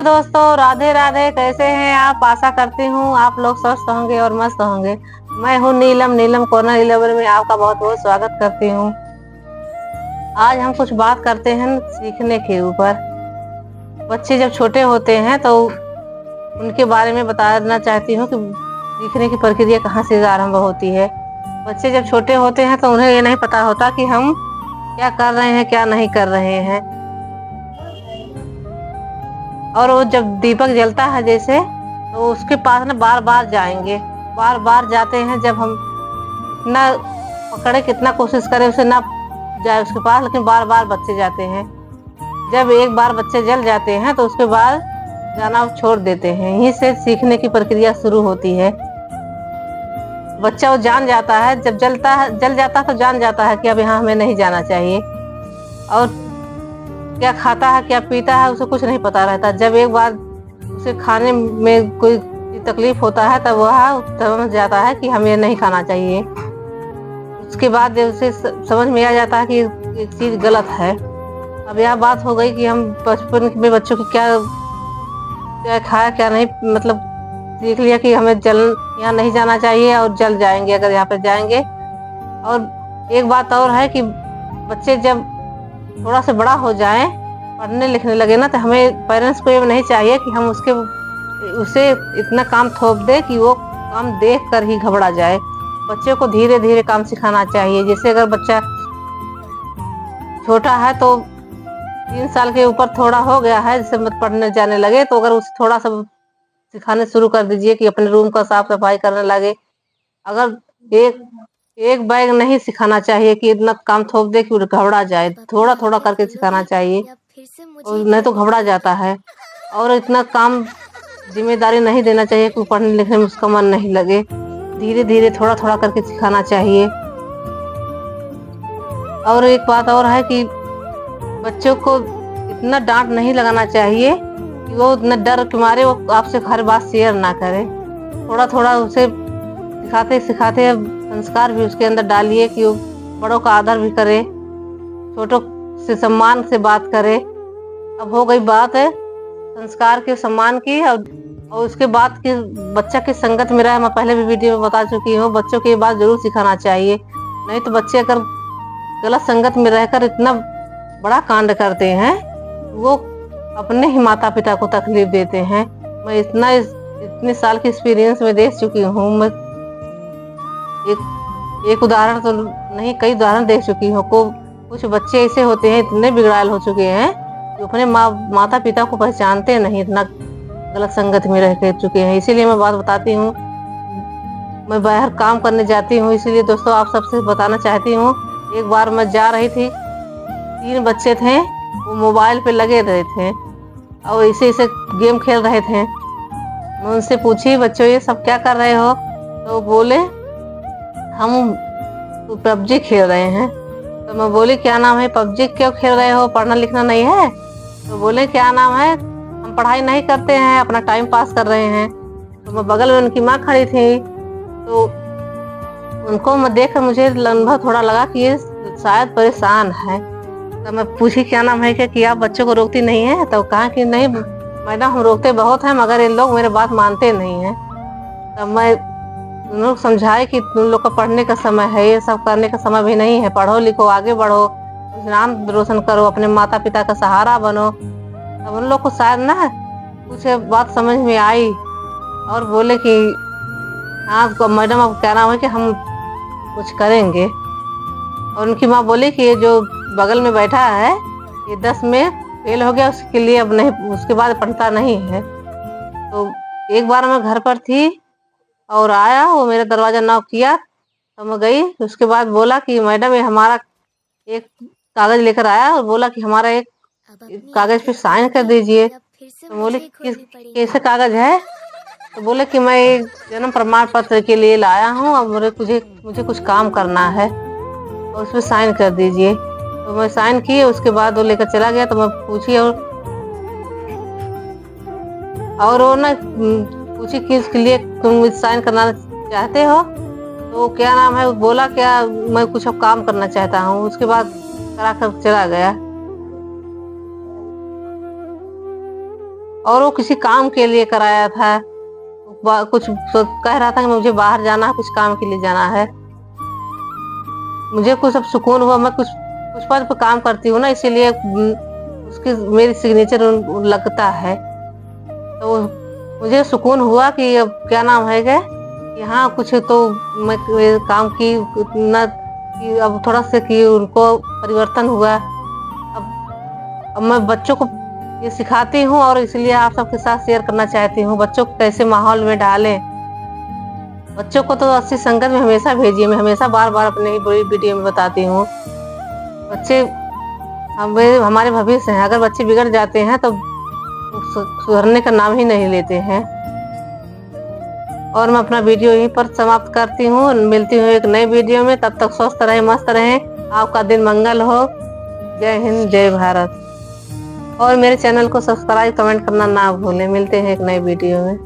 दोस्तों, राधे राधे। कैसे हैं आप? आशा करती हूँ आप लोग स्वस्थ होंगे और मस्त होंगे। मैं हूँ नीलम कॉर्नर 11 में आपका बहुत बहुत स्वागत करती हूँ। आज हम कुछ बात करते हैं सीखने के ऊपर। बच्चे जब छोटे होते हैं तो उनके बारे में बताना चाहती हूँ कि सीखने की प्रक्रिया कहाँ से आरंभ होती है। बच्चे जब छोटे होते हैं तो उन्हें ये नहीं पता होता कि हम क्या कर रहे हैं, क्या नहीं कर रहे हैं। और वो जब दीपक जलता है जैसे, तो उसके पास ना बार बार जाएंगे। बार बार जाते हैं। जब हम इतना पकड़े, कितना कोशिश करें उसे ना जाए उसके पास, लेकिन बार बार बच्चे जाते हैं। जब एक बार बच्चे जल जाते हैं तो उसके बाद जाना छोड़ देते हैं। यहीं से सीखने की प्रक्रिया शुरू होती है। बच्चा वो जान जाता है, जब जल जाता है तो जान जाता है कि अब यहाँ हमें नहीं जाना चाहिए। और क्या खाता है, क्या पीता है, उसे कुछ नहीं पता रहता। जब एक बार उसे खाने में कोई तकलीफ होता है तब वह समझ जाता है कि हमें नहीं खाना चाहिए। उसके बाद उसे समझ में आ जाता है कि एक चीज गलत है। अब यह बात हो गई कि हम बचपन में बच्चों की क्या क्या खाया क्या नहीं, मतलब सीख लिया कि हमें यहाँ नहीं जाना चाहिए और जल जाएंगे अगर यहाँ पे जाएंगे। और एक बात और है कि बच्चे जब थोड़ा सा बड़ा हो जाए, पढ़ने लिखने लगे ना, तो हमें पेरेंट्स को ये नहीं चाहिए कि हम उसे इतना काम थोप दे कि वो काम देख कर ही घबरा जाए। बच्चे को धीरे धीरे काम सिखाना चाहिए। जैसे अगर बच्चा छोटा है तो 3 साल के ऊपर थोड़ा हो गया है, जैसे मत पढ़ने जाने लगे, तो अगर उसे थोड़ा सा सिखाने शुरू कर दीजिए कि अपने रूम का साफ सफाई करने लगे। अगर एक बैग नहीं सिखाना चाहिए कि इतना काम थोप दे कि घबरा जाए। थोड़ा थोड़ा करके सिखाना चाहिए, और नहीं तो घबरा जाता है। और इतना काम जिम्मेदारी नहीं देना चाहिए कि पढ़ने लिखने में उसका मन नहीं लगे। धीरे धीरे थोड़ा थोड़ा करके सिखाना चाहिए। और एक बात और है कि बच्चों को इतना डांट नहीं लगाना चाहिए कि वो इतना डर के मारे वो आपसे हर बात शेयर ना करे। थोड़ा थोड़ा उसे सिखाते सिखाते संस्कार भी उसके अंदर डालिए कि वो बड़ों का आदर भी करे, छोटों से सम्मान से बात करे। अब हो गई बात है संस्कार के, सम्मान की, और उसके बाद की बच्चा की संगत में रहे। मैं पहले भी वीडियो में बता चुकी हूँ, बच्चों की ये बात जरूर सिखाना चाहिए। नहीं तो बच्चे अगर गलत संगत में रहकर इतना बड़ा कांड करते हैं, वो अपने ही माता पिता को तकलीफ देते हैं। मैं इतने साल की एक्सपीरियंस में देख चुकी हूँ। मैं एक उदाहरण तो नहीं, कई उदाहरण देख चुकी हूँ। कुछ बच्चे ऐसे होते हैं, इतने बिगड़ाल हो चुके हैं कि अपने माता पिता को पहचानते नहीं, इतना गलत संगत में रह चुके हैं। इसीलिए मैं बात बताती हूँ। मैं बाहर काम करने जाती हूँ, इसीलिए दोस्तों आप सबसे बताना चाहती हूँ। एक बार मैं जा रही थी, 3 बच्चे थे, वो मोबाइल पे लगे रहे थे और ऐसे ऐसे गेम खेल रहे थे। मैं उनसे पूछी, बच्चों ये सब क्या कर रहे हो? तो बोले हम पबजी खेल रहे हैं। तो मैं बोली क्या नाम है? पबजी क्यों खेल रहे हो, पढ़ना लिखना नहीं है? तो बोले क्या नाम है, हम पढ़ाई नहीं करते हैं, अपना टाइम पास कर रहे हैं। तो मैं बगल में उनकी माँ खड़ी थी, तो उनको मैं देखकर मुझे अनुभव थोड़ा लगा कि ये शायद परेशान है। तो मैं पूछी क्या नाम है, क्या कि आप बच्चों को रोकती नहीं है? तो कहा कि नहीं मैडम, हम रोकते बहुत हैं, मगर इन लोग मेरे बात मानते नहीं हैं। तब मैं उन लोग समझाए कि तुम लोग का पढ़ने का समय है, ये सब करने का समय भी नहीं है। पढ़ो लिखो, आगे बढ़ो, नाम रोशन करो, अपने माता पिता का सहारा बनो। तब उन लोग को शायद ना कुछ बात समझ में आई और बोले कि हाँ मैडम, अब क्या नाम है कि हम कुछ करेंगे। और उनकी माँ बोली कि ये जो बगल में बैठा है ये 10 में फेल हो गया, उसके लिए अब नहीं, उसके बाद पढ़ता नहीं है। तो एक बार मैं घर पर थी और आया, वो मेरा दरवाजा नॉक किया, तो मैं गई। उसके बाद बोला कि मैडम ये हमारा एक कागज लेकर आया और बोला कि हमारा एक कागज पे साइन कर दीजिए। तो बोले कैसे कागज है? तो बोले कि मैं जन्म प्रमाण पत्र के लिए लाया हूँ, अब मुझे कुछ काम करना है और उसमें साइन कर दीजिए। तो मैं साइन किए, उसके बाद वो लेकर चला गया। तो मैं पूछी और वो ना पूछी कि इसके लिए तुम साइन करना चाहते हो? तो क्या नाम है, बोला क्या मैं कुछ अब काम करना चाहता हूँ। उसके बाद करा कर चला गया। और वो किसी काम के लिए कराया था। कुछ कह रहा था कि मुझे बाहर जाना है, कुछ काम के लिए जाना है। मुझे कुछ अब सुकून हुआ, मैं कुछ कुछ पद पर काम करती हूँ ना, इसीलिए उसकी मेरी सिग्नेचर लगता है। तो मुझे सुकून हुआ कि अब क्या नाम है कि हाँ कुछ तो मैं काम की ना कि अब थोड़ा सा कि उनको परिवर्तन हुआ। अब मैं बच्चों को ये सिखाती हूँ और इसलिए आप सबके साथ शेयर करना चाहती हूँ, बच्चों को कैसे माहौल में डालें। बच्चों को तो अच्छी संगत में हमेशा भेजिए, मैं हमेशा बार बार अपने ही बड़ी वीडियो में बताती हूँ। बच्चे हमारे भविष्य हैं, अगर बच्चे बिगड़ जाते हैं तो सुधरने का नाम ही नहीं लेते हैं। और मैं अपना वीडियो यहीं पर समाप्त करती हूँ, मिलती हूँ एक नए वीडियो में। तब तक स्वस्थ रहें, मस्त रहें, आपका दिन मंगल हो। जय हिंद, जय भारत। और मेरे चैनल को सब्सक्राइब कमेंट करना ना भूलें। मिलते हैं एक नए वीडियो में।